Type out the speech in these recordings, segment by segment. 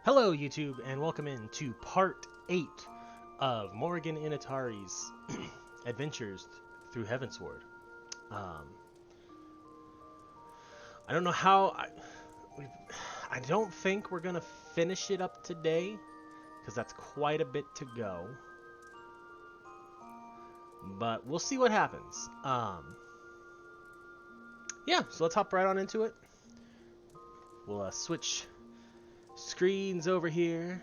Hello YouTube and welcome in to part 8 of Morrighan Initari's adventures through Heavensward. I don't know how I don't think we're gonna finish it up today because that's quite a bit to go, but we'll see what happens. Yeah, so let's hop right on into it. We'll switch screens over here.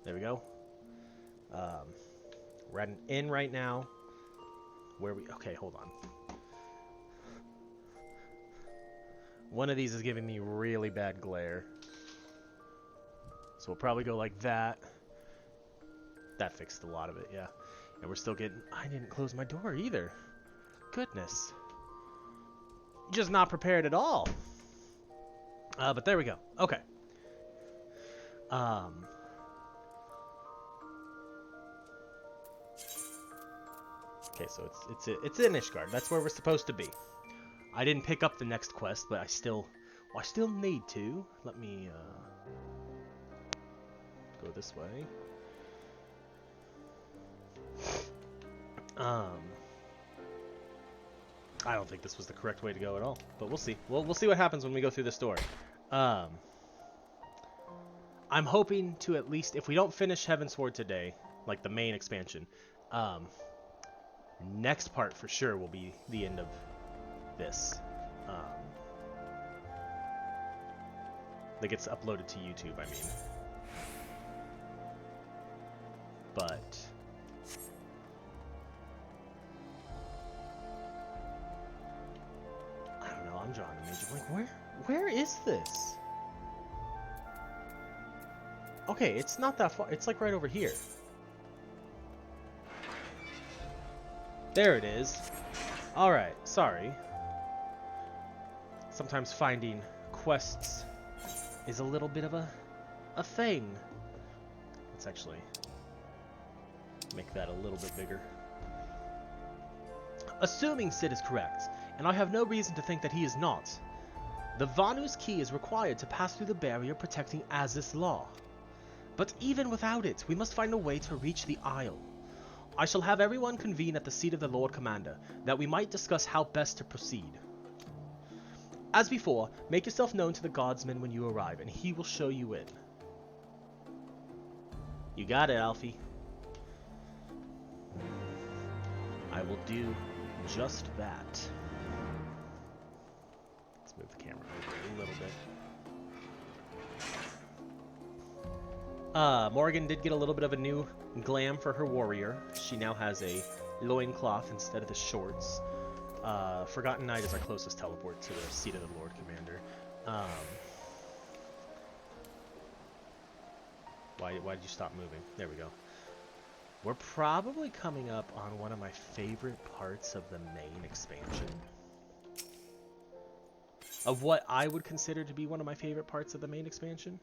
There we go. We're in right now. Okay, hold on. One of these is giving me really bad glare. So we'll probably go like that. That fixed a lot of it, yeah. And we're still getting... I didn't close my door either. Goodness. Just not prepared at all. But there we go. Okay. Okay, so it's in Ishgard. That's where we're supposed to be. I didn't pick up the next quest, but I still need to. Let me go this way. I don't think this was the correct way to go at all, but we'll see. We'll see what happens when we go through this door. I'm hoping to at least, if we don't finish Heavensward today, like the main expansion, next part for sure will be the end of this. That gets uploaded to YouTube, I mean. But I don't know, I'm drawing a major blank. Where is this? Okay, it's not that far. It's like right over here. There it is. Alright, sorry. Sometimes finding quests is a little bit of a thing. Let's actually make that a little bit bigger. Assuming Sid is correct, and I have no reason to think that he is not, the Vanu's key is required to pass through the barrier protecting Azys Law. But even without it, we must find a way to reach the Isle. I shall have everyone convene at the seat of the Lord Commander, that we might discuss how best to proceed. As before, make yourself known to the guardsman when you arrive, and he will show you in. You got it, Alfie. I will do just that. Let's move the camera over a little bit. Morrighan did get a little bit of a new glam for her warrior. She now has a loincloth instead of the shorts. Forgotten Night is our closest teleport to the seat of the Lord Commander. Why did you stop moving? There we go. We're probably coming up on one of my favorite parts of the main expansion. Of what I would consider to be one of my favorite parts of the main expansion.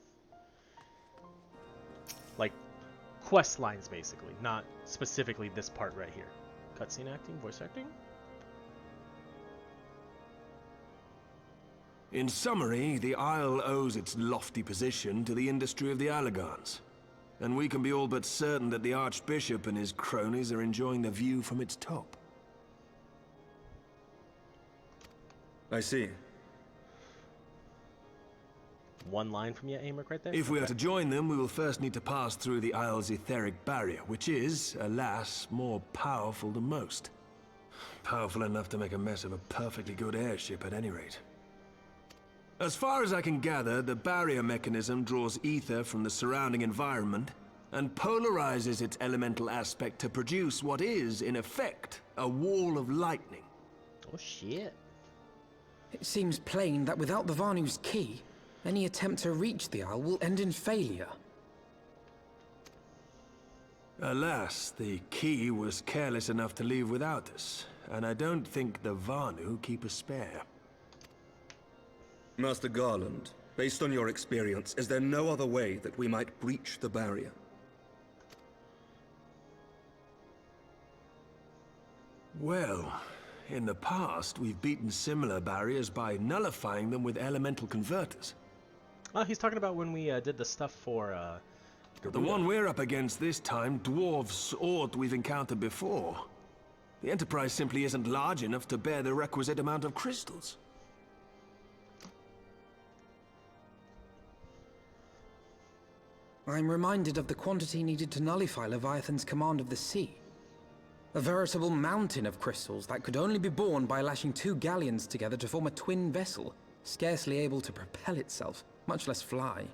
Like, quest lines, basically. Not specifically this part right here. Cutscene acting? Voice acting? In summary, the Isle owes its lofty position to the industry of the Allagans. And we can be all but certain that the Archbishop and his cronies are enjoying the view from its top. I see. One line from you, Amric, right there? If we are to join them, we will first need to pass through the Isle's etheric barrier, which is, alas, more powerful than most. Powerful enough to make a mess of a perfectly good airship at any rate. As far as I can gather, the barrier mechanism draws ether from the surrounding environment and polarizes its elemental aspect to produce what is, in effect, a wall of lightning. Oh, shit. It seems plain that without the Vanu's key, any attempt to reach the Isle will end in failure. Alas, the key was careless enough to leave without us, and I don't think the Vanu keep a spare. Master Garland, based on your experience, is there no other way that we might breach the barrier? Well, in the past, we've beaten similar barriers by nullifying them with elemental converters. Oh, he's talking about when we did the stuff for The one we're up against this time dwarfs aught we've encountered before. The Enterprise simply isn't large enough to bear the requisite amount of crystals. I'm reminded of the quantity needed to nullify Leviathan's command of the sea. A veritable mountain of crystals that could only be borne by lashing 2 galleons together to form a twin vessel, scarcely able to propel itself, much less fly.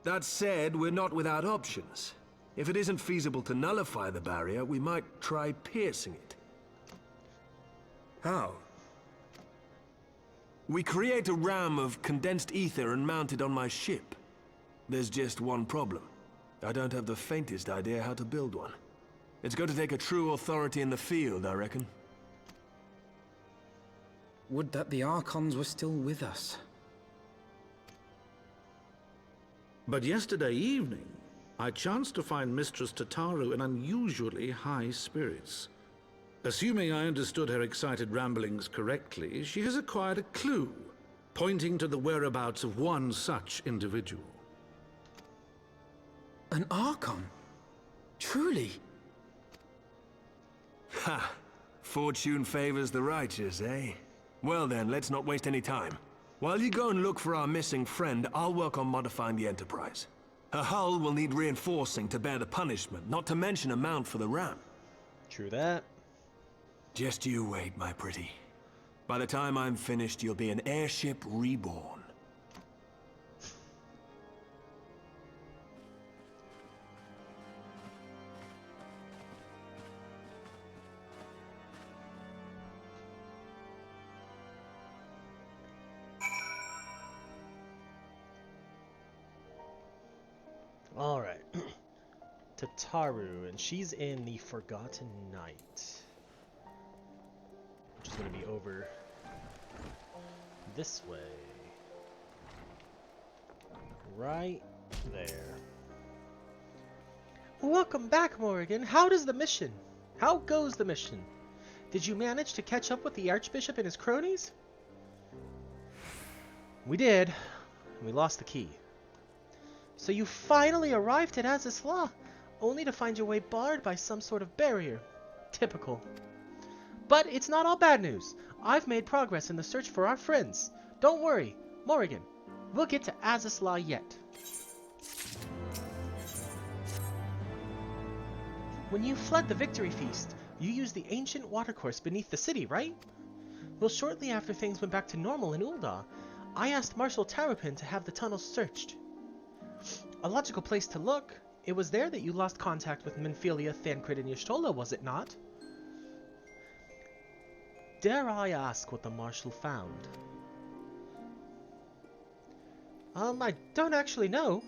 That said, we're not without options. If it isn't feasible to nullify the barrier, we might try piercing it. How? We create a ram of condensed ether and mount it on my ship. There's just one problem. I don't have the faintest idea how to build one. It's going to take a true authority in the field, I reckon. Would that the Archons were still with us. But yesterday evening, I chanced to find Mistress Tataru in unusually high spirits. Assuming I understood her excited ramblings correctly, she has acquired a clue, pointing to the whereabouts of one such individual. An Archon? Truly? Ha! Fortune favors the righteous, eh? Well then, let's not waste any time. While you go and look for our missing friend, I'll work on modifying the Enterprise. Her hull will need reinforcing to bear the punishment, not to mention a mount for the ram. True that. Just you wait, my pretty. By the time I'm finished, you'll be an airship reborn. Alright. Tataru, and she's in the Forgotten Night. Which is going to be over this way. Right there. Welcome back, Morrighan. How goes the mission? Did you manage to catch up with the Archbishop and his cronies? We did. We lost the key. So you finally arrived at Azys Law, only to find your way barred by some sort of barrier. Typical. But it's not all bad news. I've made progress in the search for our friends. Don't worry, Morrighan. We'll get to Azys Law yet. When you fled the Victory Feast, you used the ancient watercourse beneath the city, right? Well, shortly after things went back to normal in Ul'dah, I asked Marshal Terrapin to have the tunnels searched. A logical place to look. It was there that you lost contact with Minfilia, Thancred, and Y'shtola, was it not? Dare I ask what the Marshal found? I don't actually know.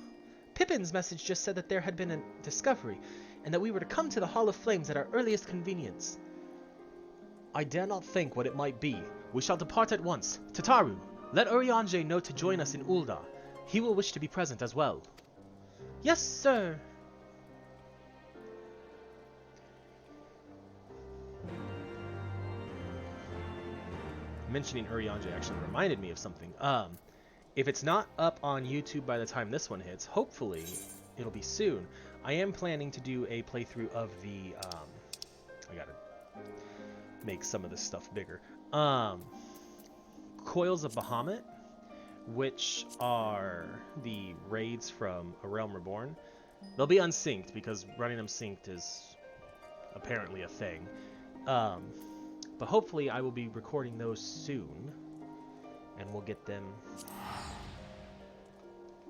Pippin's message just said that there had been a discovery, and that we were to come to the Hall of Flames at our earliest convenience. I dare not think what it might be. We shall depart at once. Tataru, let Urianger know to join us in Ul'dah. He will wish to be present as well. Yes, sir. Mentioning Urianger actually reminded me of something. If it's not up on YouTube by the time this one hits, hopefully it'll be soon. I am planning to do a playthrough of the, I gotta make some of this stuff bigger. Coils of Bahamut, which are the raids from A Realm Reborn. They'll be unsynced because running them synced is apparently a thing. But hopefully I will be recording those soon, and we'll get them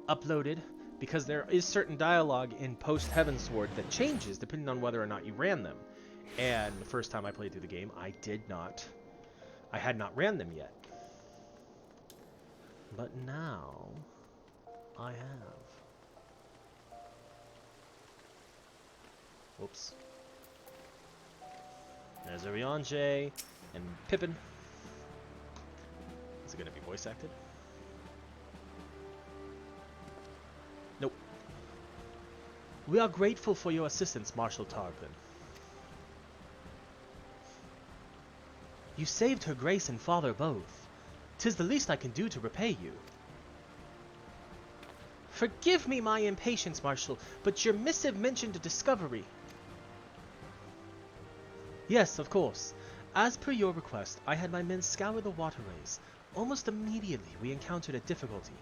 uploaded, because there is certain dialogue in post Heavensward that changes depending on whether or not you ran them. And the first time I played through the game, I had not ran them yet. But now I have. Whoops. There's Urianger and Pippin. Is it going to be voice acted? Nope. We are grateful for your assistance, Marshal Tarpin. You saved Her Grace and Father both. 'Tis the least I can do to repay you. Forgive me my impatience, Marshal, but your missive mentioned a discovery. Yes, of course. As per your request, I had my men scour the waterways. Almost immediately, we encountered a difficulty.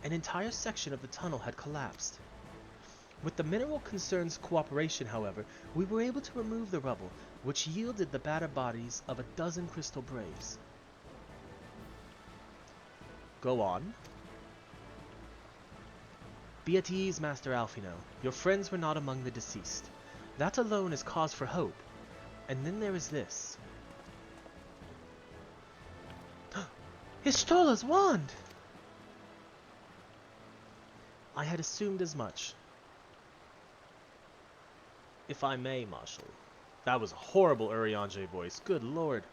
An entire section of the tunnel had collapsed. With the mineral concern's cooperation, however, we were able to remove the rubble, which yielded the battered bodies of a dozen crystal braves. Go on. Be at ease, Master Alfino. Your friends were not among the deceased. That alone is cause for hope. And then there is this. Y'shtola's wand! I had assumed as much. If I may, Marshal. That was a horrible Urianger voice. Good lord.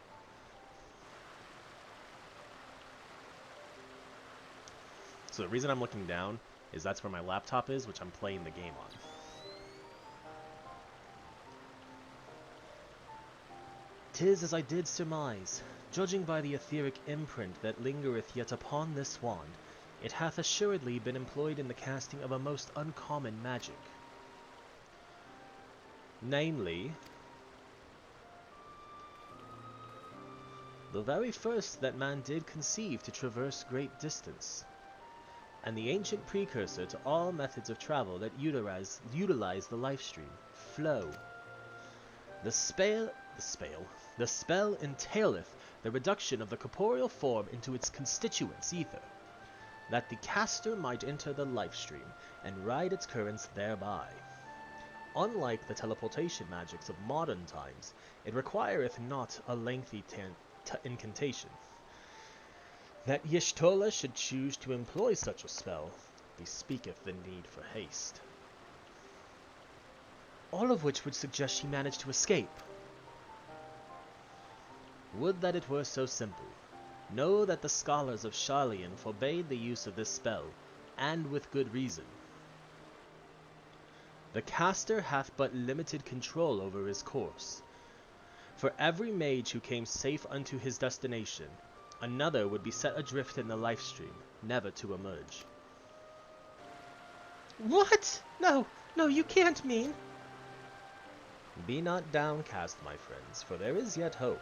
So the reason I'm looking down is that's where my laptop is, which I'm playing the game on. "'Tis as I did surmise. Judging by the etheric imprint that lingereth yet upon this wand, it hath assuredly been employed in the casting of a most uncommon magic. Namely, the very first that man did conceive to traverse great distance, and the ancient precursor to all methods of travel that utilize the life stream, flow. The spell entaileth the reduction of the corporeal form into its constituents, ether, that the caster might enter the life stream and ride its currents thereby. Unlike the teleportation magics of modern times, it requireth not a lengthy incantation. That Y'shtola should choose to employ such a spell bespeaketh the need for haste. All of which would suggest she managed to escape. Would that it were so simple. Know that the scholars of Sharlayan forbade the use of this spell, and with good reason. The caster hath but limited control over his course. For every mage who came safe unto his destination, another would be set adrift in the life stream, never to emerge." What? No, you can't mean. Be not downcast, my friends, for there is yet hope.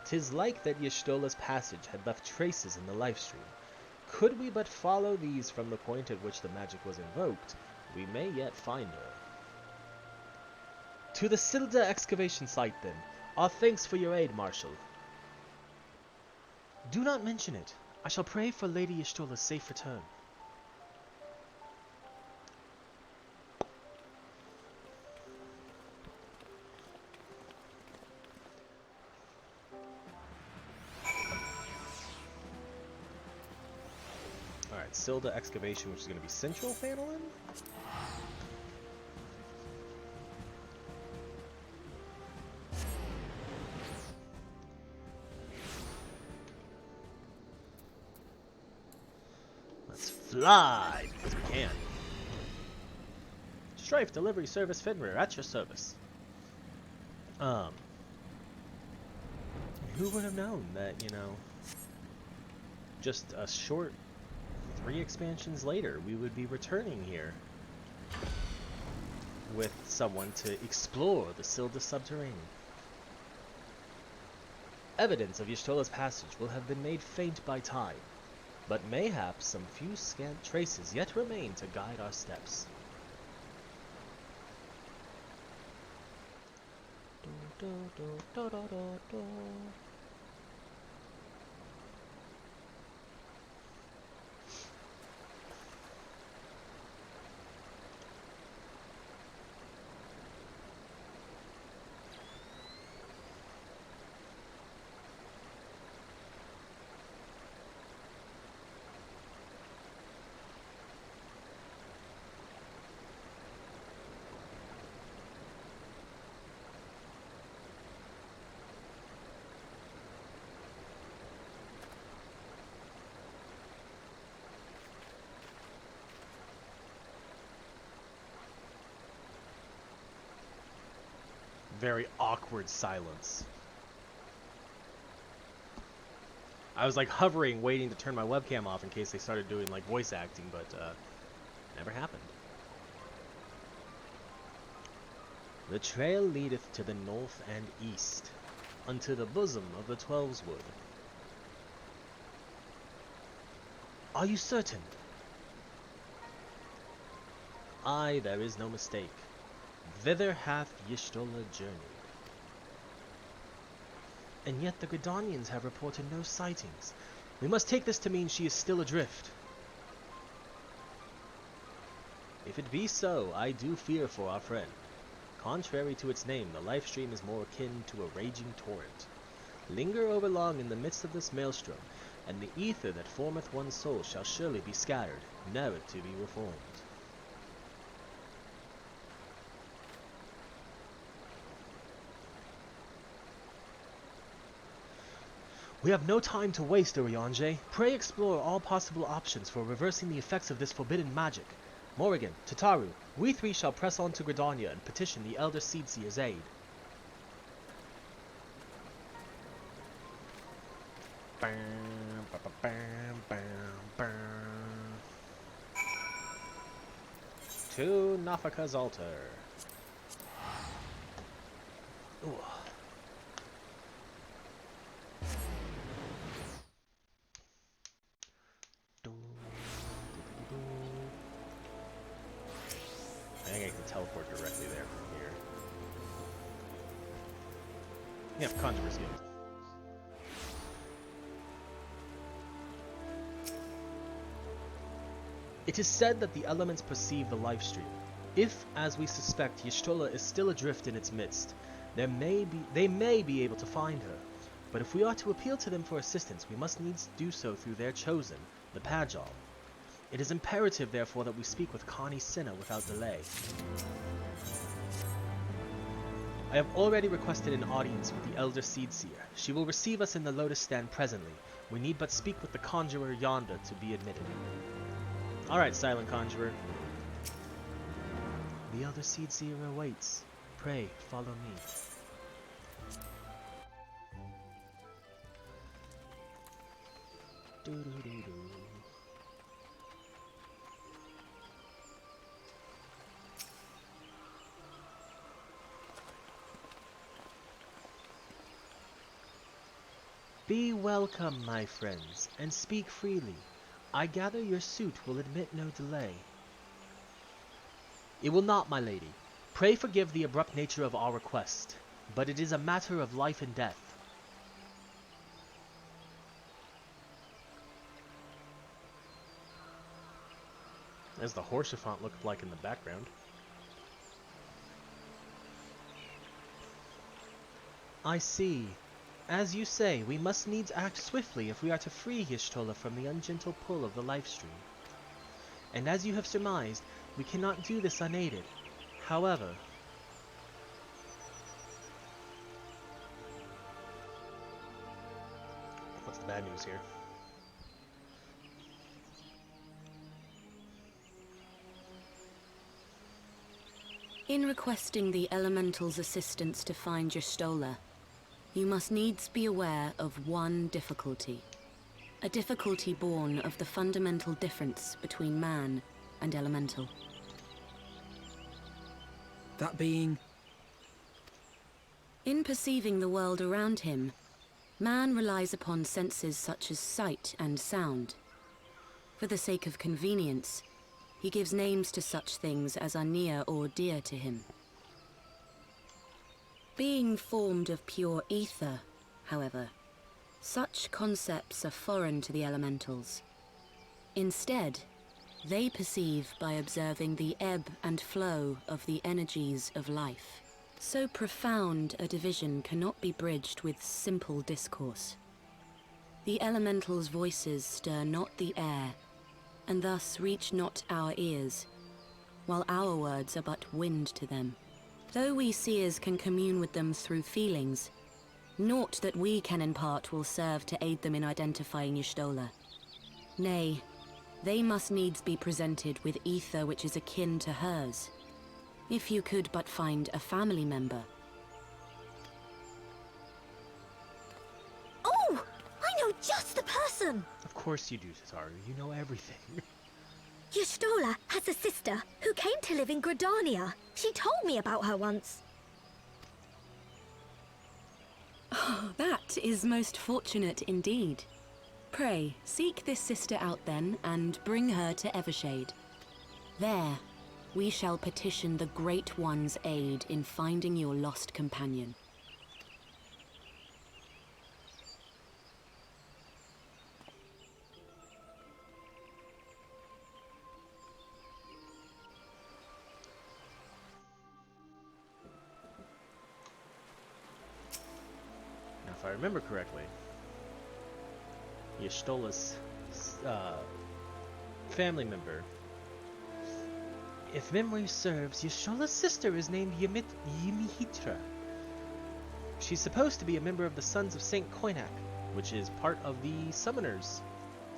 'Tis like that Y'shtola's passage had left traces in the life stream. Could we but follow these from the point at which the magic was invoked, we may yet find her. To the Silda excavation site, then. Our thanks for your aid, Marshal. Do not mention it. I shall pray for Lady Y'shtola's safe return. Alright, Silda excavation, which is going to be central Phanalin? Fly, because we can. Strife Delivery Service Fenrir, at your service. Who would have known that, just a short 3 expansions later, we would be returning here with someone to explore the Silda subterranean. Evidence of Y'shtola's passage will have been made faint by time, but mayhap some few scant traces yet remain to guide our steps. Very awkward silence. I was like hovering, waiting to turn my webcam off in case they started doing like voice acting, but never happened. The trail leadeth to the north and east, unto the bosom of the Twelveswood. Are you certain? Aye, there is no mistake. Thither hath Y'shtola journeyed. And yet the Gridanians have reported no sightings. We must take this to mean she is still adrift. If it be so, I do fear for our friend. Contrary to its name, the life stream is more akin to a raging torrent. Linger overlong in the midst of this maelstrom, and the ether that formeth one's soul shall surely be scattered, never to be reformed. We have no time to waste, Urianger. Pray explore all possible options for reversing the effects of this forbidden magic. Morrighan, Tataru, we three shall press on to Gridania and petition the Elder Seedseer's aid. To Nafaka's altar. Ooh. I think I can teleport directly there from here. Yeah, Conjurer's Guild. It is said that the elements perceive the life stream. If, as we suspect, Y'shtola is still adrift in its midst, they may be able to find her. But if we are to appeal to them for assistance, we must needs do so through their chosen, the Pajal. It is imperative, therefore, that we speak with Connie Cinna without delay. I have already requested an audience with the Elder Seedseer. She will receive us in the Lotus Stand presently. We need but speak with the Conjurer yonder to be admitted. Alright, Silent Conjurer. The Elder Seedseer awaits. Pray, follow me. Doo-doo-doo-doo. Be welcome, my friends, and speak freely. I gather your suit will admit no delay. It will not, my lady. Pray forgive the abrupt nature of our request, but it is a matter of life and death. As the Horsefant looked like in the background. I see. As you say, we must needs act swiftly if we are to free Y'shtola from the ungentle pull of the life stream. And as you have surmised, we cannot do this unaided. However, what's the bad news here? In requesting the Elemental's assistance to find Y'shtola, you must needs be aware of one difficulty. A difficulty born of the fundamental difference between man and Elemental. That being? In perceiving the world around him, man relies upon senses such as sight and sound. For the sake of convenience, he gives names to such things as are near or dear to him. Being formed of pure ether, however, such concepts are foreign to the elementals. Instead, they perceive by observing the ebb and flow of the energies of life. So profound a division cannot be bridged with simple discourse. The elementals' voices stir not the air, and thus reach not our ears, while our words are but wind to them. Though we seers can commune with them through feelings, naught that we can impart will serve to aid them in identifying Y'shtola. Nay, they must needs be presented with ether which is akin to hers. If you could but find a family member. Oh! I know just the course you do, Tataru. You know everything. Y'shtola has a sister who came to live in Gridania. She told me about her once. Oh, that is most fortunate indeed. Pray, seek this sister out then, and bring her to Evershade. There, we shall petition the Great One's aid in finding your lost companion. Now, if I remember correctly, Y'shtola's family member. If memory serves, Y'shtola's sister is named Ymihitra. She's supposed to be a member of the Sons of Saint Koinak, which is part of the Summoners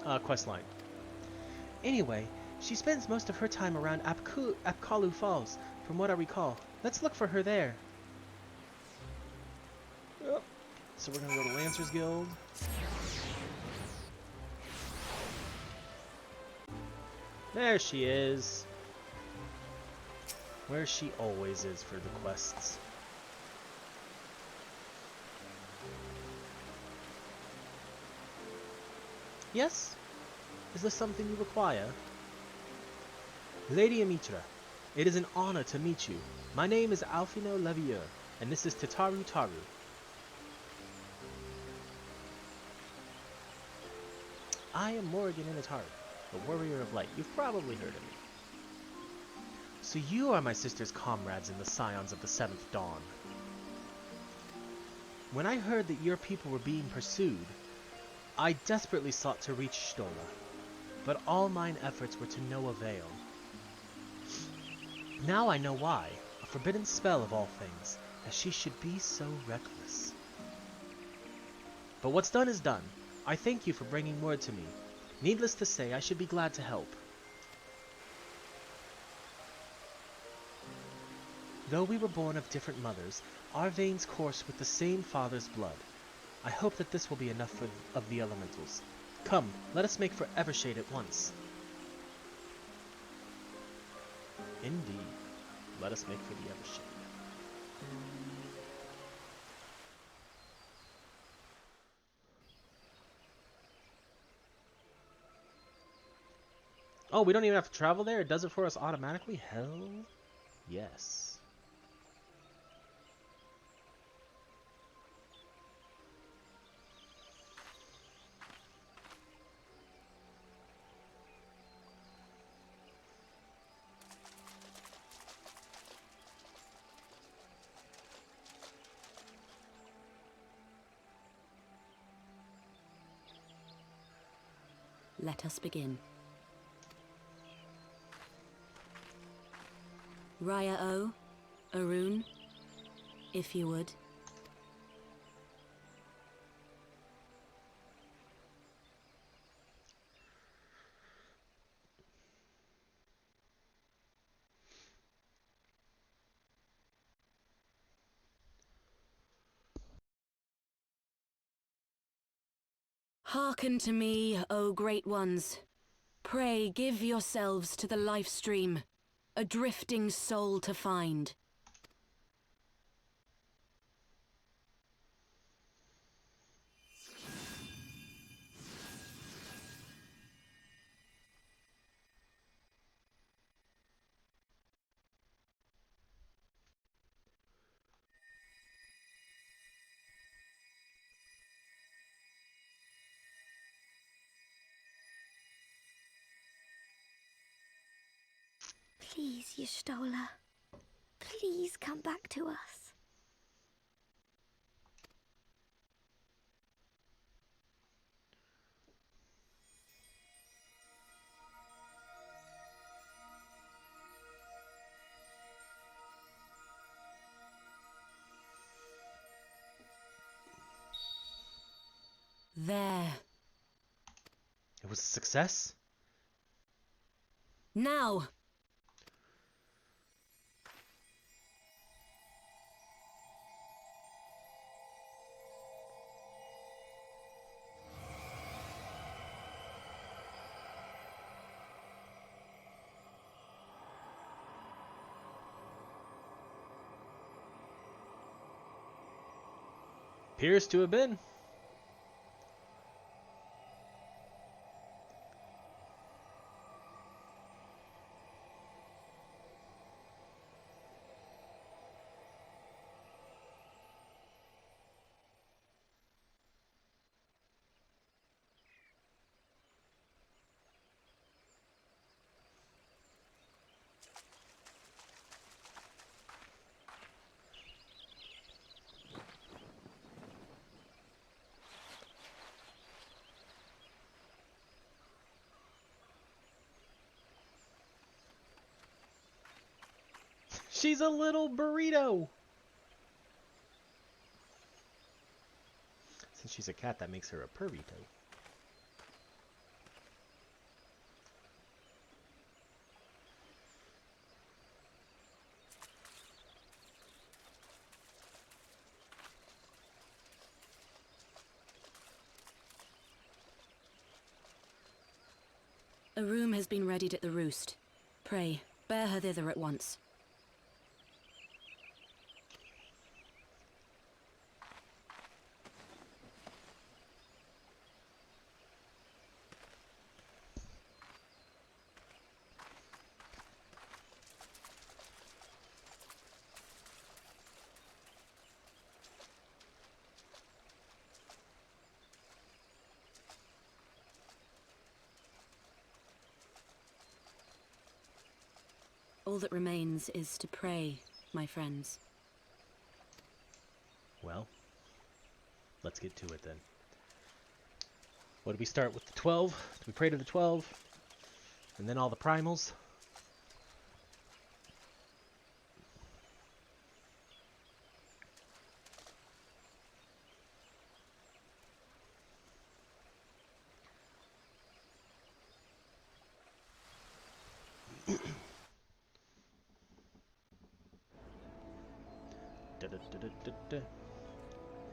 questline. Anyway, she spends most of her time around Apkalu Falls, from what I recall. Let's look for her there. Yep. So we're gonna go to Lancers Guild. There she is. Where she always is for the quests. Yes? Is this something you require? Lady Amitra, it is an honor to meet you. My name is Alfino Levieur, and this is Tataru Taru. I am Morrighan Initari, the Warrior of Light. You've probably heard of me. So you are my sister's comrades in the Scions of the Seventh Dawn. When I heard that your people were being pursued, I desperately sought to reach Y'shtola, but all mine efforts were to no avail. Now I know why, a forbidden spell of all things, that she should be so reckless. But what's done is done. I thank you for bringing word to me. Needless to say, I should be glad to help. Though we were born of different mothers, our veins course with the same father's blood. I hope that this will be enough of the elementals. Come, let us make for Evershade at once. Indeed. Let us make for the Evershade. Oh, we don't even have to travel there? It does it for us automatically? Hell yes. Let us begin. Raya O, Arun, if you would. Hearken to me, O great ones. Pray give yourselves to the life stream, a drifting soul to find. Please, Y'shtola. Please come back to us. There. It was a success? Now! Appears to have been. She's a little burrito. Since she's a cat, that makes her a purrito. A room has been readied at the roost. Pray, bear her thither at once. All that remains is to pray, my friends. Well, let's get to it then. What do we start with? The 12? Do we pray to the 12? And then all the primals?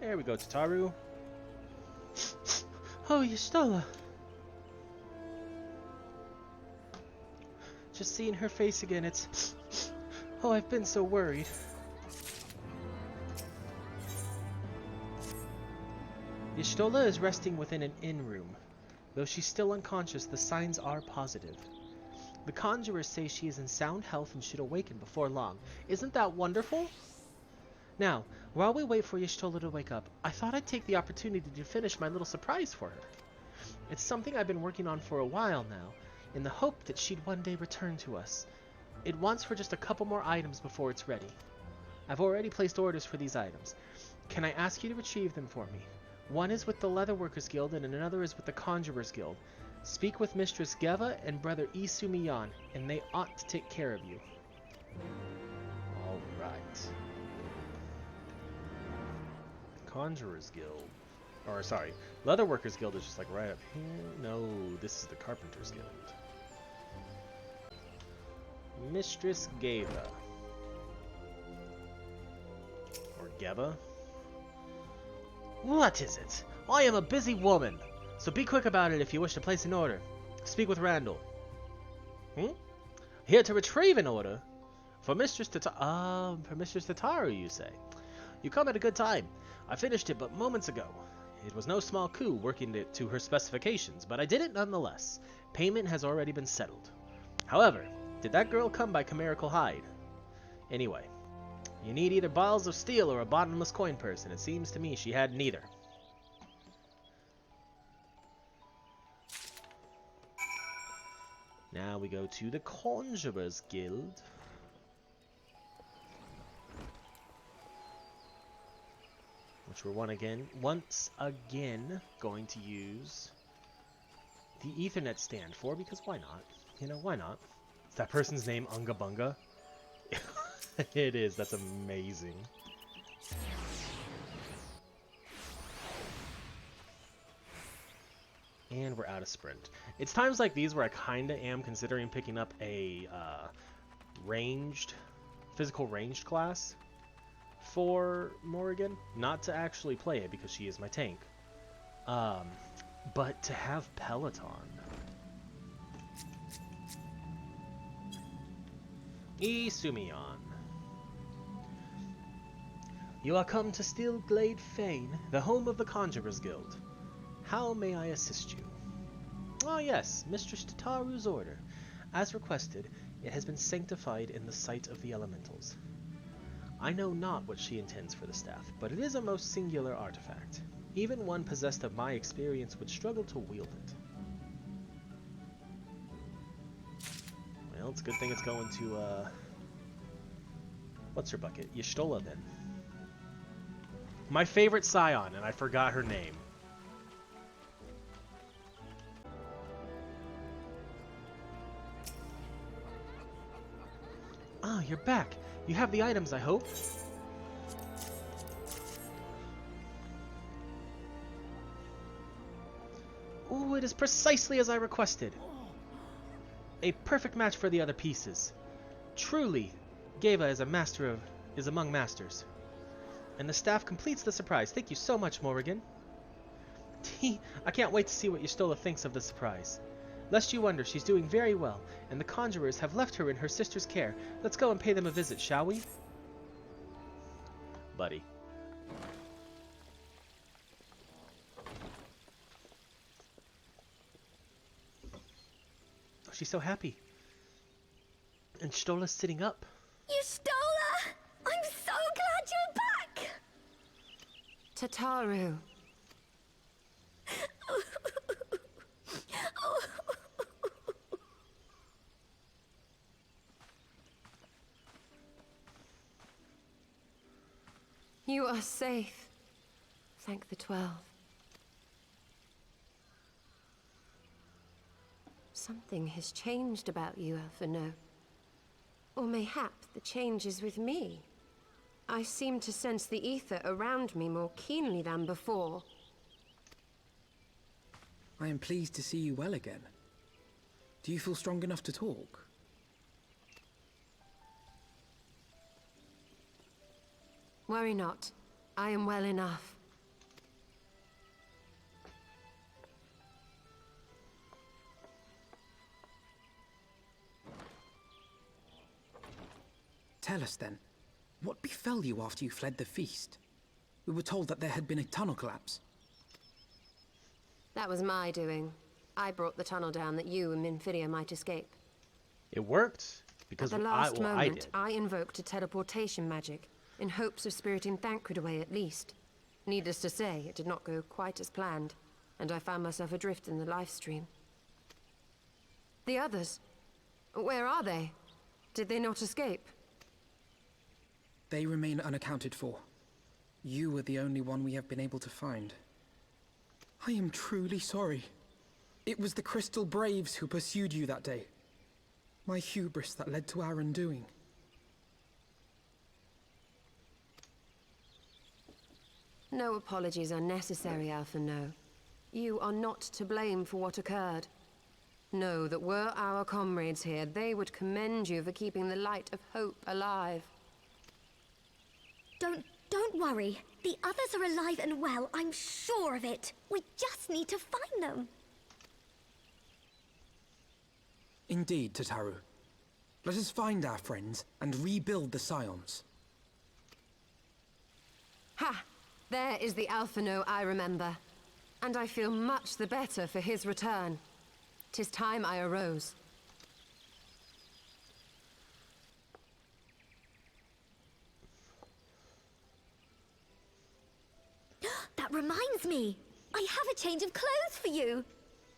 There we go, Tataru. Oh, Y'shtola. Just seeing her face again, it's... Oh, I've been so worried. Y'shtola is resting within an inn room. Though she's still unconscious, the signs are positive. The conjurers say she is in sound health and should awaken before long. Isn't that wonderful? Now, while we wait for Y'shtola to wake up, I thought I'd take the opportunity to finish my little surprise for her. It's something I've been working on for a while now, in the hope that she'd one day return to us. It wants for just a couple more items before it's ready. I've already placed orders for these items. Can I ask you to retrieve them for me? One is with the Leatherworkers Guild and another is with the Conjurers Guild. Speak with Mistress Geva and Brother Isumiyan, and they ought to take care of you. Alright. Conjurers Guild. Or, sorry, Leatherworkers Guild is just like right up here. No, this is the Carpenters Guild. Mistress Geva. Or Geva. What is it? I am a busy woman, so be quick about it if you wish to place an order. Speak with Randall. Here to retrieve an order? For Mistress Tataru, you say? You come at a good time. I finished it but moments ago. It was no small coup working it to her specifications, but I did it nonetheless. Payment has already been settled. However, did that girl come by chimerical hide? Anyway, you need either balls of steel or a bottomless coin purse, and it seems to me she had neither. Now we go to the Conjurers Guild. Which we're once again going to use the Ethernet stand for, because why not? You know, why not? Is that person's name Unga Bunga? It is, that's amazing. And we're out of sprint. It's times like these where I kinda am considering picking up a physical ranged class for Morrighan. Not to actually play it because she is my tank. But to have Peloton. Isumiyan. You are come to Steelglade Fane, the home of the Conjurers Guild. How may I assist you? Ah yes, Mistress Tataru's order. As requested, it has been sanctified in the sight of the elementals. I know not what she intends for the staff, but it is a most singular artifact. Even one possessed of my experience would struggle to wield it. Well, it's a good thing it's going to, what's her bucket? Y'shtola, then. My favorite scion, and I forgot her name. Ah, you're back. You have the items, I hope? Ooh, it is precisely as I requested. A perfect match for the other pieces. Truly, Geva is among masters. And the staff completes the surprise. Thank you so much, Morrighan. I can't wait to see what Y'shtola thinks of the surprise. Lest you wonder, she's doing very well, and the conjurers have left her in her sister's care. Let's go and pay them a visit, shall we? Buddy. Oh, she's so happy. And Y'shtola's sitting up. Y'shtola! I'm so glad you're back! Tataru. You are safe. Thank the 12. Something has changed about you, Alphino. Or mayhap the change is with me. I seem to sense the ether around me more keenly than before. I am pleased to see you well again. Do you feel strong enough to talk? Worry not. I am well enough. Tell us then, what befell you after you fled the feast? We were told that there had been a tunnel collapse. That was my doing. I brought the tunnel down that you and Minfidia might escape. It worked because At the last I moment, did. I invoked a teleportation magic, in hopes of spiriting Thancred away at least. Needless to say, it did not go quite as planned, and I found myself adrift in the life stream. The others? Where are they? Did they not escape? They remain unaccounted for. You were the only one we have been able to find. I am truly sorry. It was the Crystal Braves who pursued you that day. My hubris that led to our undoing. No apologies are necessary, Alphino. You are not to blame for what occurred. Know that were our comrades here, they would commend you for keeping the light of hope alive. Don't worry. The others are alive and well, I'm sure of it. We just need to find them. Indeed, Tataru. Let us find our friends and rebuild the Scions. Ha! There is the Alphino I remember. And I feel much the better for his return. 'Tis time I arose. That reminds me. I have a change of clothes for you.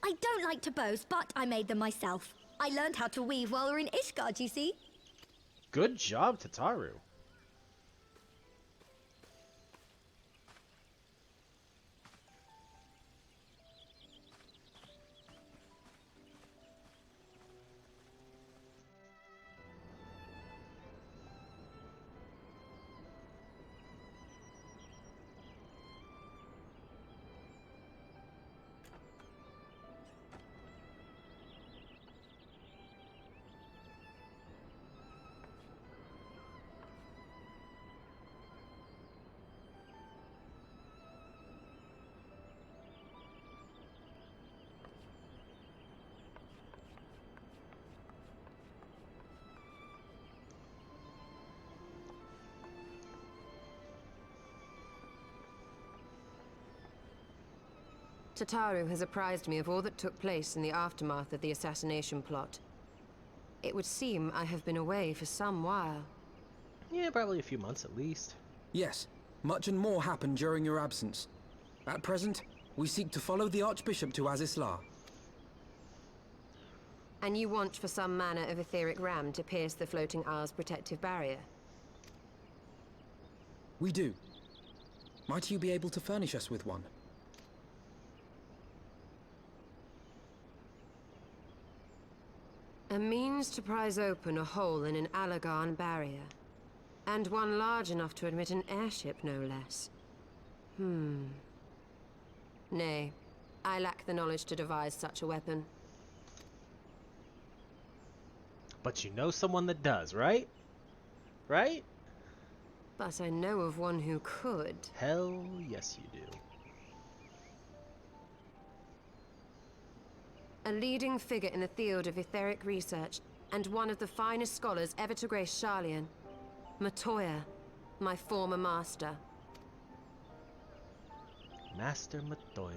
I don't like to boast, but I made them myself. I learned how to weave while we were in Ishgard, you see. Good job, Tataru. Tataru has apprised me of all that took place in the aftermath of the assassination plot. It would seem I have been away for some while. Yeah, probably a few months at least. Yes, much and more happened during your absence. At present, we seek to follow the Archbishop to Azisla. And you want for some manner of etheric ram to pierce the floating isle's protective barrier? We do. Might you be able to furnish us with one? A means to prise open a hole in an Allagan barrier. And one large enough to admit an airship, no less. Nay, I lack the knowledge to devise such a weapon. But you know someone that does, right? Right? But I know of one who could. Hell yes you do. A leading figure in the field of etheric research, and one of the finest scholars ever to grace Sharlayan. Matoya, my former master. Master Matoya.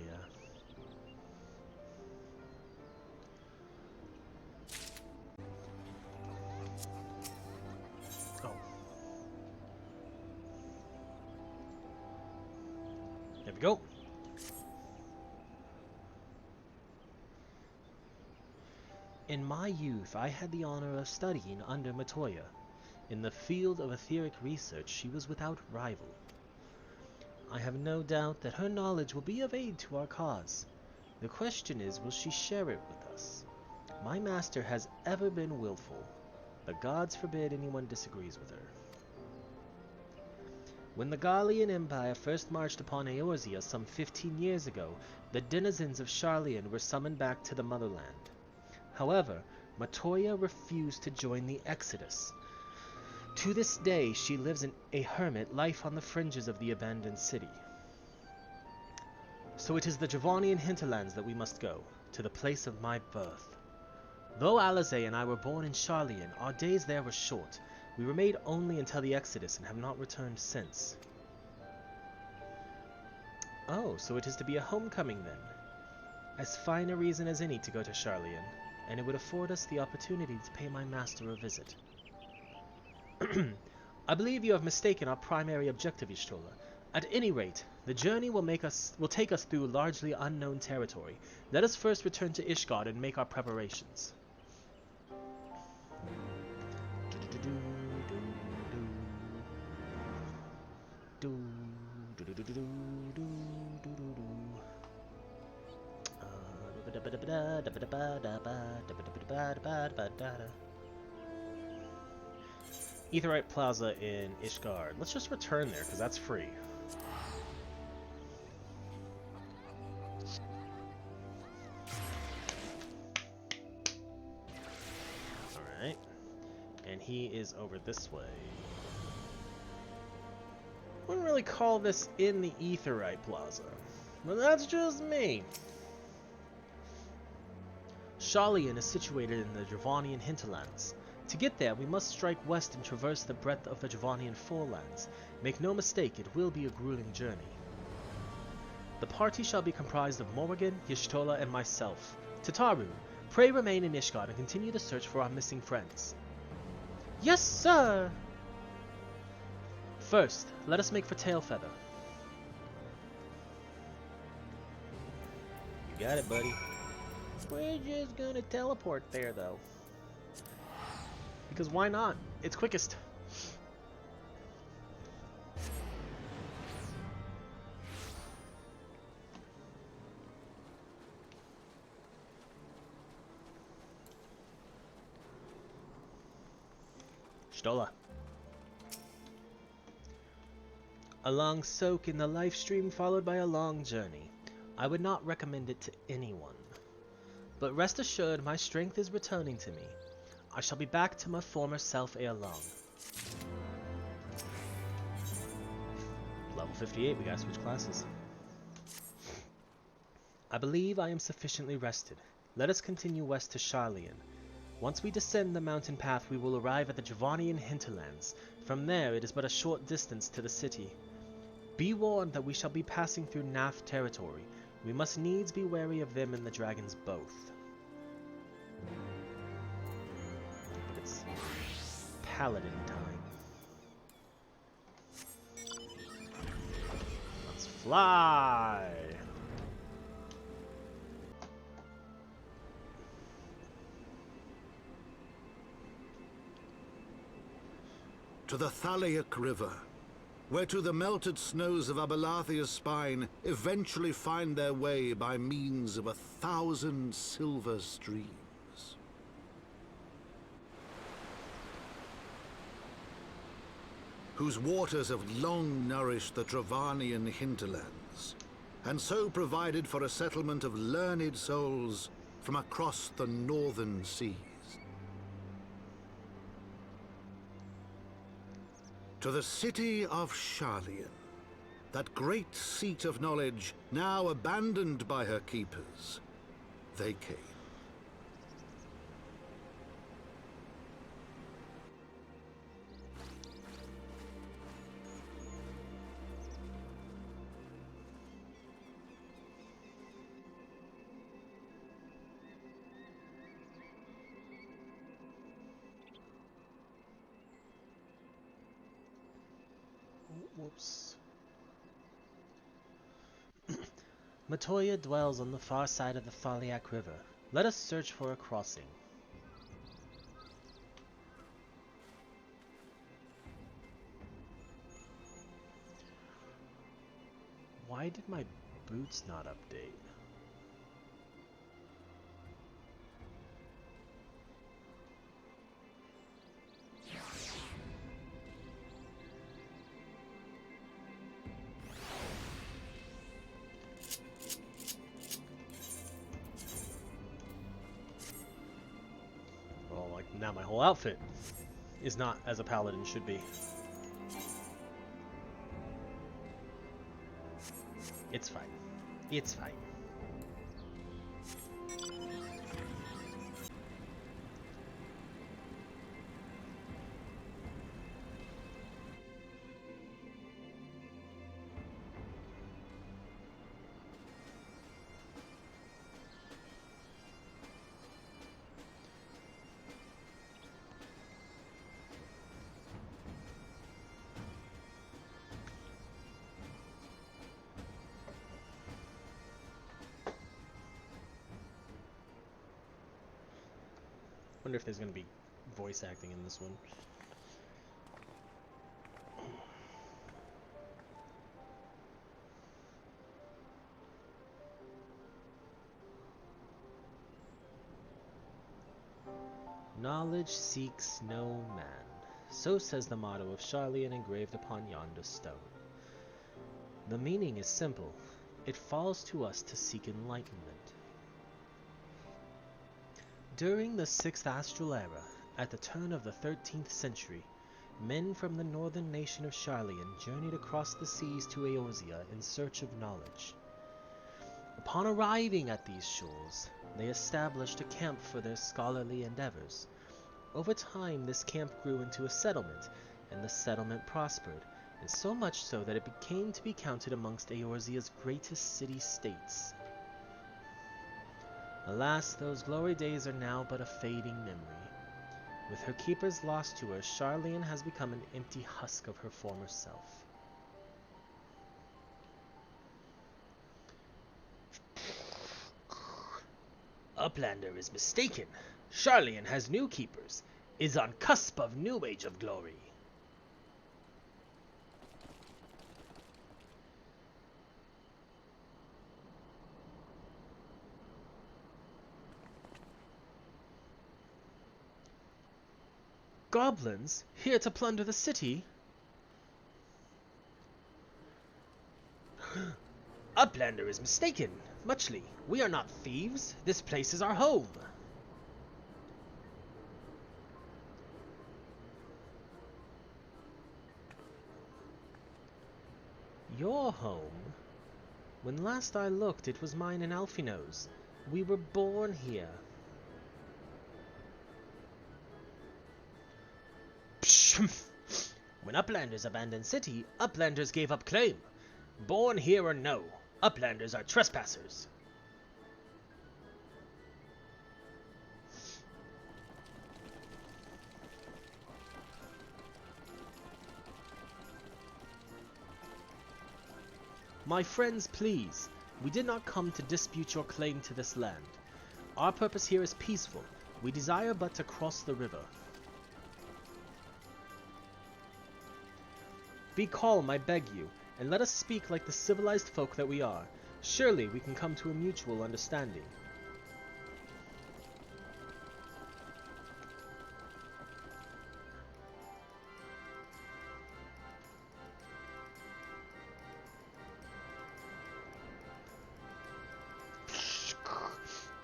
Oh. There we go. In my youth, I had the honor of studying under Matoya. In the field of etheric research, she was without rival. I have no doubt that her knowledge will be of aid to our cause. The question is, will she share it with us? My master has ever been willful. The gods forbid anyone disagrees with her. When the Gallian Empire first marched upon Eorzea some 15 years ago, the denizens of Sharlayan were summoned back to the motherland. However, Matoya refused to join the exodus. To this day, she lives in a hermit life on the fringes of the abandoned city. So it is the Javanian hinterlands that we must go, to the place of my birth. Though Alizé and I were born in Sharlayan, our days there were short. We remained only until the exodus and have not returned since. Oh, so it is to be a homecoming then. As fine a reason as any to go to Sharlayan, and it would afford us the opportunity to pay my master a visit. I believe you have mistaken our primary objective, Y'shtola. At any rate, the journey will take us through largely unknown territory. Let us first return to Ishgard and make our preparations. Aetherite Plaza in Ishgard. Let's just return there, because that's free. Alright. And he is over this way. Wouldn't really call this in the Aetherite Plaza. But that's just me. Sharlayan is situated in the Javanian hinterlands. To get there, we must strike west and traverse the breadth of the Javanian forelands. Make no mistake, it will be a grueling journey. The party shall be comprised of Morrighan, Y'shtola, and myself. Tataru, pray remain in Ishgard and continue the search for our missing friends. Yes, sir! First, let us make for Tailfeather. You got it, buddy. We're just gonna teleport there, though. Because why not? It's quickest. Stola. A long soak in the life stream followed by a long journey. I would not recommend it to anyone. But rest assured, my strength is returning to me. I shall be back to my former self ere long. Level 58, we gotta switch classes. I believe I am sufficiently rested. Let us continue west to Sharlayan. Once we descend the mountain path, we will arrive at the Javanian hinterlands. From there, it is but a short distance to the city. Be warned that we shall be passing through Nath territory. We must needs be wary of them and the dragons both. But it's paladin time. Let's fly! To the Thaliac River, where to the melted snows of Abelathia's spine eventually find their way by means of 1,000 silver streams. Whose waters have long nourished the Travanian hinterlands, and so provided for a settlement of learned souls from across the northern seas. To the city of Sharlayan, that great seat of knowledge now abandoned by her keepers, they came. Whoops. Matoya dwells on the far side of the Thaliac River. Let us search for a crossing. Why did my boots not update? Now my whole outfit is not as a paladin should be. It's fine. It's fine. Wonder if there's gonna be voice acting in this one. Knowledge seeks no man. So says the motto of Sharlayan engraved upon yonder stone. The meaning is simple. It falls to us to seek enlightenment. During the 6th Astral Era, at the turn of the 13th century, men from the northern nation of Sharlayan journeyed across the seas to Eorzea in search of knowledge. Upon arriving at these shores, they established a camp for their scholarly endeavors. Over time, this camp grew into a settlement, and the settlement prospered, and so much so that it came to be counted amongst Eorzea's greatest city-states. Alas, those glory days are now but a fading memory. With her keepers lost to her, Sharlayan has become an empty husk of her former self. Uplander is mistaken. Sharlayan has new keepers, is on cusp of new age of glory. Goblins, here to plunder the city? Uplander is mistaken. Muchly, we are not thieves. This place is our home. Your home? When last I looked, it was mine and Alfino's. We were born here. When Uplanders abandoned city, Uplanders gave up claim. Born here or no, Uplanders are trespassers. My friends, please. We did not come to dispute your claim to this land. Our purpose here is peaceful. We desire but to cross the river. Be calm, I beg you, and let us speak like the civilized folk that we are. Surely we can come to a mutual understanding.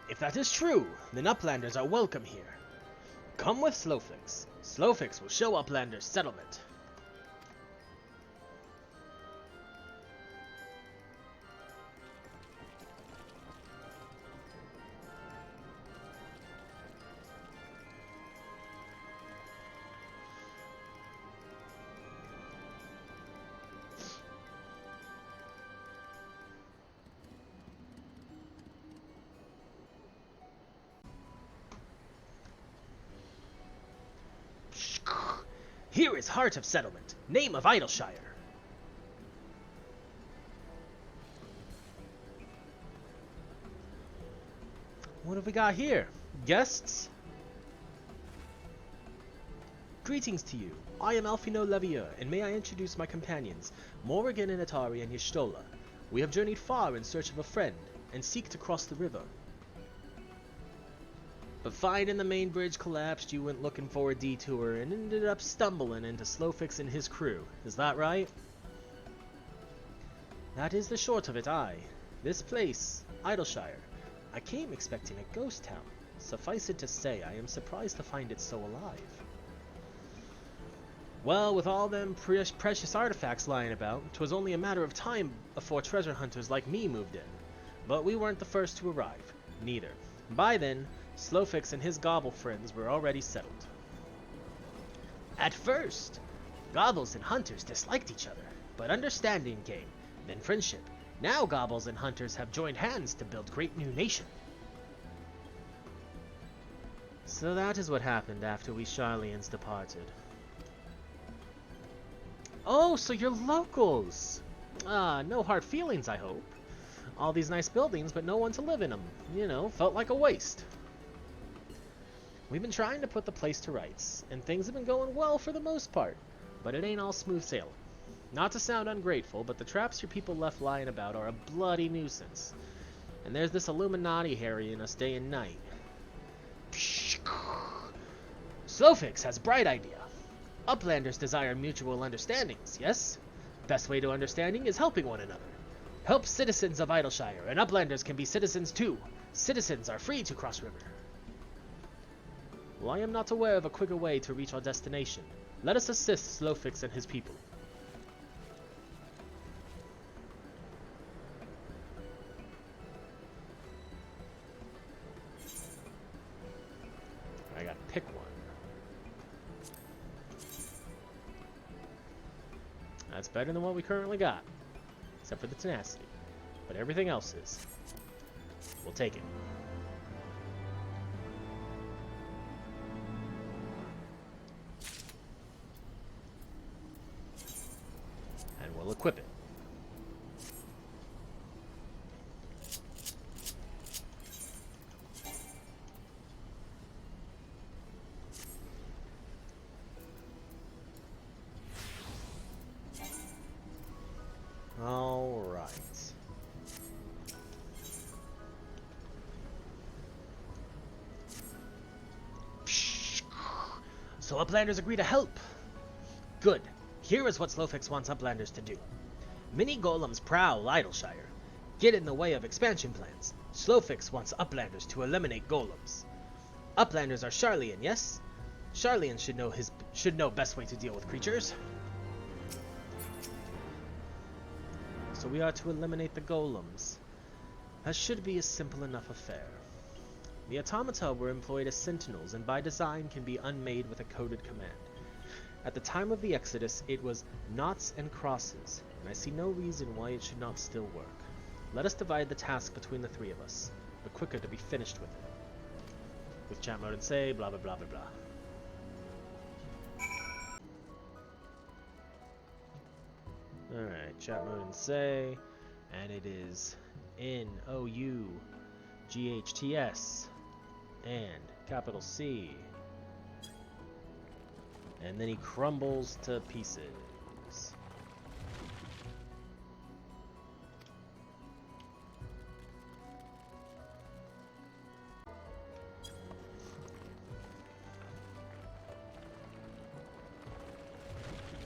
If that is true, then Uplanders are welcome here. Come with Slowfix. Slowfix will show Uplanders settlement. Here is Heart of Settlement, name of Idleshire. What have we got here? Guests? Greetings to you. I am Alfino Levier, and may I introduce my companions, Morrighan, Initari, and Y'shtola. We have journeyed far in search of a friend, and seek to cross the river. But finding the main bridge collapsed, you went looking for a detour and ended up stumbling into Slowfix and his crew. Is that right? That is the short of it, aye. This place, Idleshire. I came expecting a ghost town. Suffice it to say, I am surprised to find it so alive. Well, with all them precious artifacts lying about, 'twas only a matter of time before treasure hunters like me moved in. But we weren't the first to arrive, neither. By then, Slowfix and his gobble friends were already settled. At first, gobbles and hunters disliked each other, but understanding came, then friendship. Now gobbles and hunters have joined hands to build great new nation. So that is what happened after we Sharlayans departed. Oh, so you're locals! No hard feelings, I hope. All these nice buildings, but no one to live in them. You know, felt like a waste. We've been trying to put the place to rights, and things have been going well for the most part, but it ain't all smooth sailing. Not to sound ungrateful, but the traps your people left lying about are a bloody nuisance. And there's this Illuminati harrying us day and night. Slowfix has a bright idea. Uplanders desire mutual understandings, yes? Best way to understanding is helping one another. Help citizens of Idleshire, and Uplanders can be citizens too. Citizens are free to cross river. Well, I am not aware of a quicker way to reach our destination. Let us assist Slowfix and his people. I gotta pick one. That's better than what we currently got. Except for the tenacity. But everything else is. We'll take it. And we'll equip it. All right. So Uplanders agree to help. Good. Here is what Slowfix wants Uplanders to do. Many golems prowl Idleshire, get in the way of expansion plans. Slowfix wants Uplanders to eliminate golems. Uplanders are Sharlayan, yes? Sharlayan should know best way to deal with creatures. So we are to eliminate the golems. That should be a simple enough affair. The automata were employed as sentinels and by design can be unmade with a coded command. At the time of the Exodus, it was knots and crosses, and I see no reason why it should not still work. Let us divide the task between the three of us. The quicker to be finished with it. With chat mode and say, blah blah blah blah blah. Alright, chat mode and say, and it is NOUGHTS and capital C. And then he crumbles to pieces.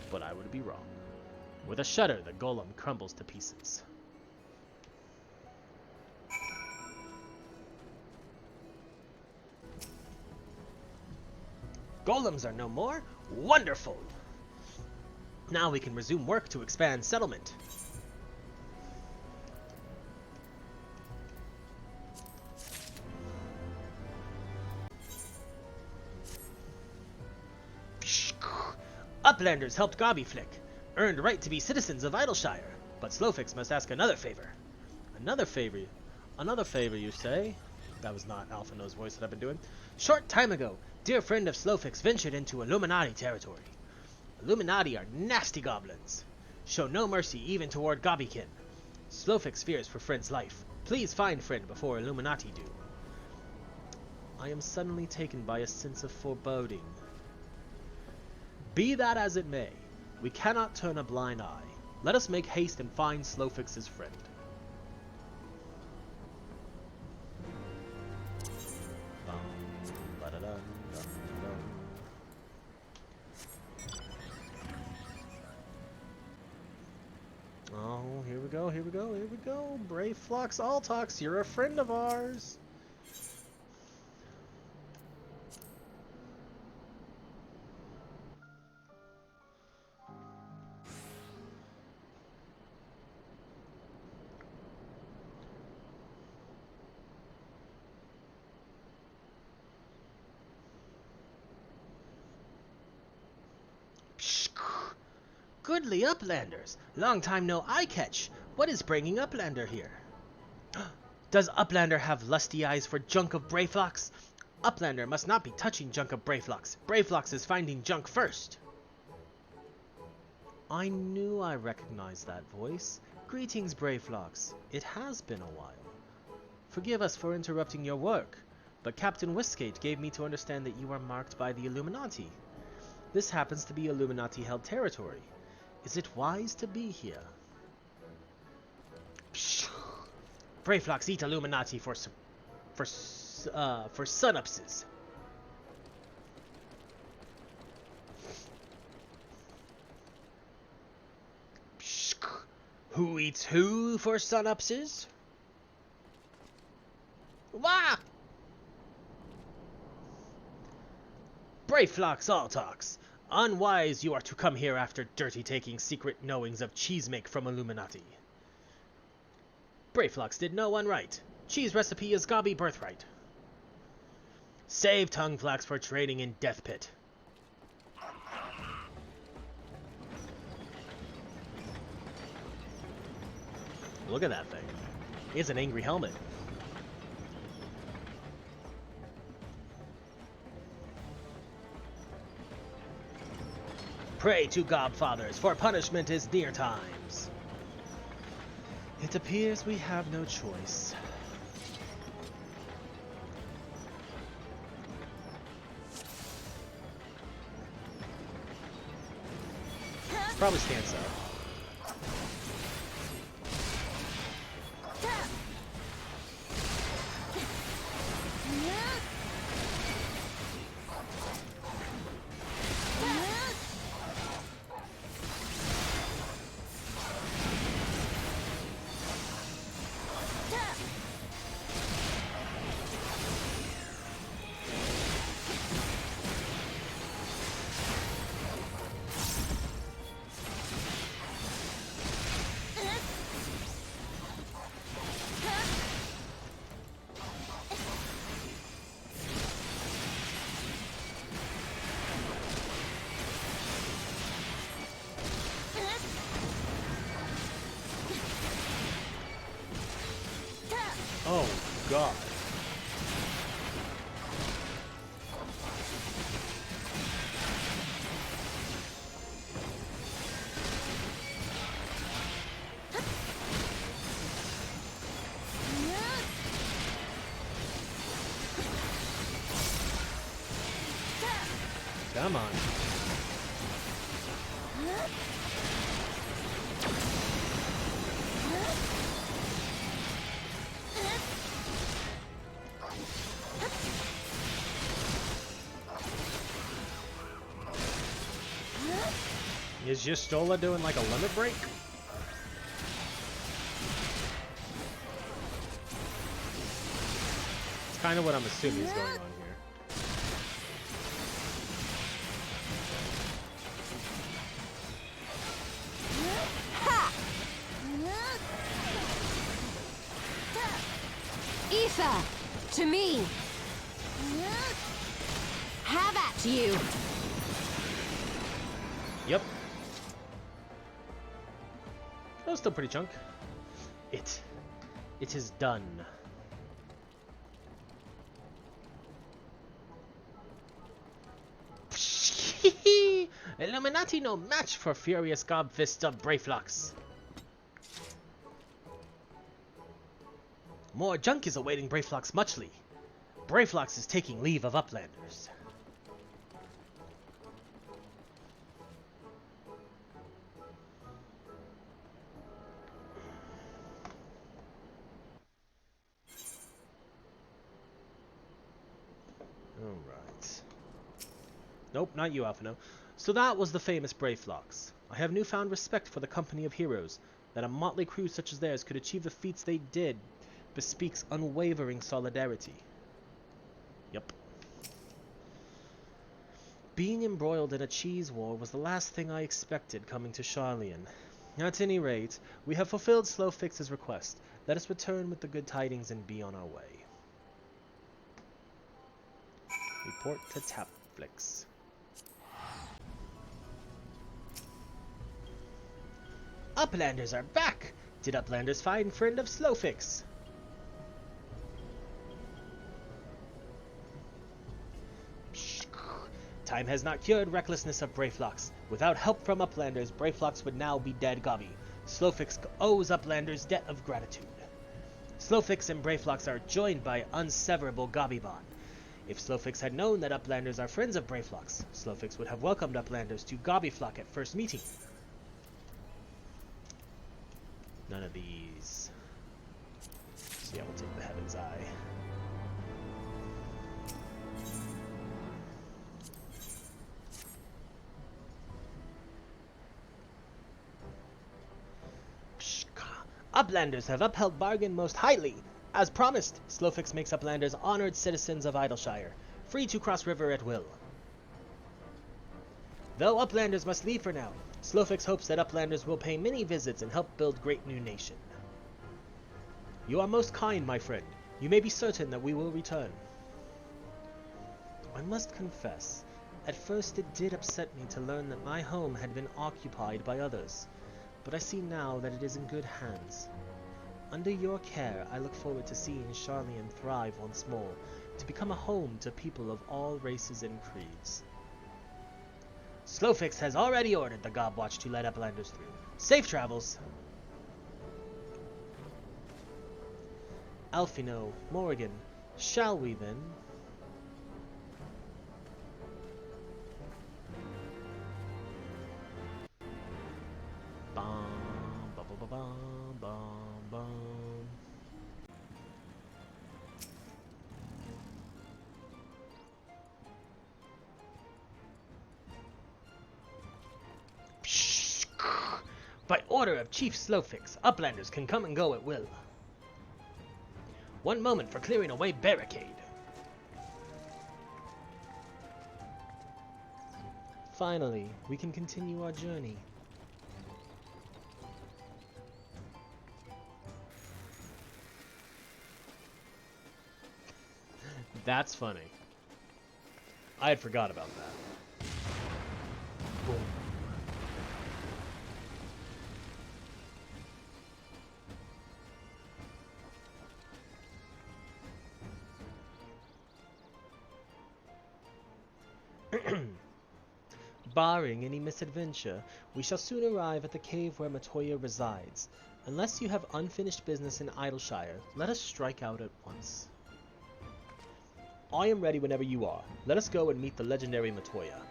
But I would be wrong. With a shudder, the golem crumbles to pieces. Golems are no more? Wonderful! Now we can resume work to expand settlement. Uplanders helped Gobbyflick, earned right to be citizens of Idleshire, but Slowfix must ask another favor. Another favor? Another favor, you say? That was not Alphino's voice that I've been doing. Short time ago, dear friend of Slowfix ventured into Illuminati territory. Illuminati are nasty goblins. Show no mercy even toward Gobbykin. Slowfix fears for friend's life. Please find friend before Illuminati do. I am suddenly taken by a sense of foreboding. Be that as it may, we cannot turn a blind eye. Let us make haste and find Slowfix's friend. Oh, here we go, here we go, here we go. Brave Flux Altox, you're a friend of ours. Goodly Uplanders! Long time no eye catch. What is bringing Uplander here? Does Uplander have lusty eyes for junk of Brayflox? Uplander must not be touching junk of Brayflox. Brayflox is finding junk first. I knew I recognized that voice. Greetings, Brayflox. It has been a while. Forgive us for interrupting your work, but Captain Westgate gave me to understand that you are marked by the Illuminati. This happens to be Illuminati-held territory. Is it wise to be here? Brayflox eat Illuminati for sunupses. Who eats who for sunupses? Wah! Brayflox Altox. Unwise you are to come here after dirty taking secret knowings of cheese make from Illuminati. Brayflox did no one right. Cheese recipe is Gobby birthright. Save Tongueflax for trading in Death Pit. Look at that thing. It's an angry helmet. Pray to Godfathers, for punishment is near times. It appears we have no choice. Probably stands up. God. Come on. Is Jistola doing like a limit break? It's kind of what I'm assuming is going on here. Aether! To me! Have at you! Yep. That was still pretty chunk. It is done. Illuminati no match for Furious Gobfist of Brayflux. More junk is awaiting Brayflux muchly. Brayflux is taking leave of Uplanders. Alright. Nope, not you, Alphino. So that was the famous Brayflux. I have newfound respect for the company of heroes. That a motley crew such as theirs could achieve the feats they did bespeaks unwavering solidarity. Yep. Being embroiled in a cheese war was the last thing I expected coming to Sharlayan. At any rate, we have fulfilled Slowfix's request. Let us return with the good tidings and be on our way. Report to Tapflix. Uplanders are back! Did Uplanders find friend of Slowfix? Time has not cured recklessness of Brayflux. Without help from Uplanders, Brayflux would now be dead gobby. Slowfix owes Uplanders debt of gratitude. Slowfix and Brayflux are joined by unseverable gobby bond. If Slowfix had known that Uplanders are friends of Brayflux, Slowfix would have welcomed Uplanders to Gobbyflock at first meeting. None of these. So yeah, we'll take the Heaven's Eye. Uplanders have upheld bargain most highly. As promised, Slowfix makes Uplanders honored citizens of Idleshire, free to cross river at will. Though Uplanders must leave for now, Slowfix hopes that Uplanders will pay many visits and help build great new nation. You are most kind, my friend. You may be certain that we will return. I must confess, at first it did upset me to learn that my home had been occupied by others, but I see now that it is in good hands. Under your care, I look forward to seeing Sharlayan thrive once more, to become a home to people of all races and creeds. Slowfix has already ordered the Gobwatch to let Uplanders through. Safe travels! Alphino, Morrighan, shall we then? Bum, bum, bum, bum, bum, bum. By order of Chief Slowfix, Uplanders can come and go at will. One moment for clearing away barricade. Finally, we can continue our journey. That's funny. I had forgot about that. Boom. Barring any misadventure, we shall soon arrive at the cave where Matoya resides. Unless you have unfinished business in Idleshire, let us strike out at once. I am ready whenever you are. Let us go and meet the legendary Matoya.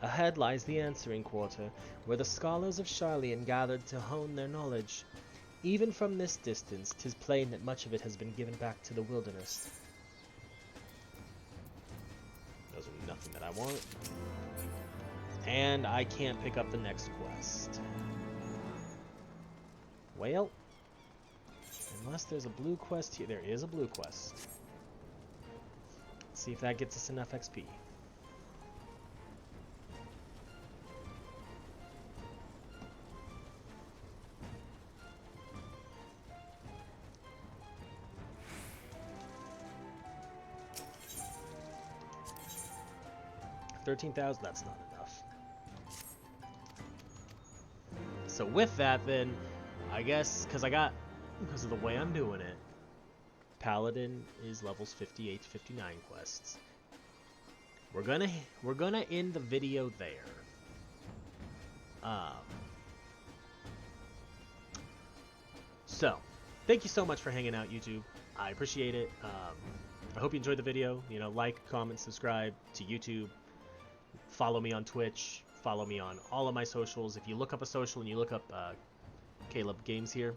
Ahead lies the answering quarter, where the scholars of Sharlayan gathered to hone their knowledge. Even from this distance, 'tis plain that much of it has been given back to the wilderness. Those are nothing that I want. And I can't pick up the next quest. Well, unless there's a blue quest here. There is a blue quest. Let's see if that gets us enough XP. $13,000, that's not enough. So with that, then, I guess, because of the way I'm doing it, Paladin is levels 58 to 59 quests. We're gonna end the video there. So, thank you so much for hanging out, YouTube. I appreciate it. I hope you enjoyed the video. You know, like, comment, subscribe to YouTube. Follow me on Twitch. Follow me on all of my socials. If you look up a social and you look up Caleb Games here,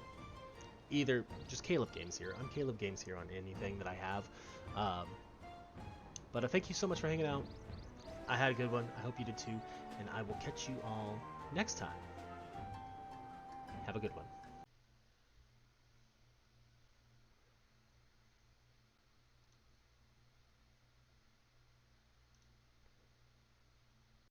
either just Caleb Games here. I'm Caleb Games here on anything that I have. But thank you so much for hanging out. I had a good one. I hope you did too. And I will catch you all next time. Have a good one.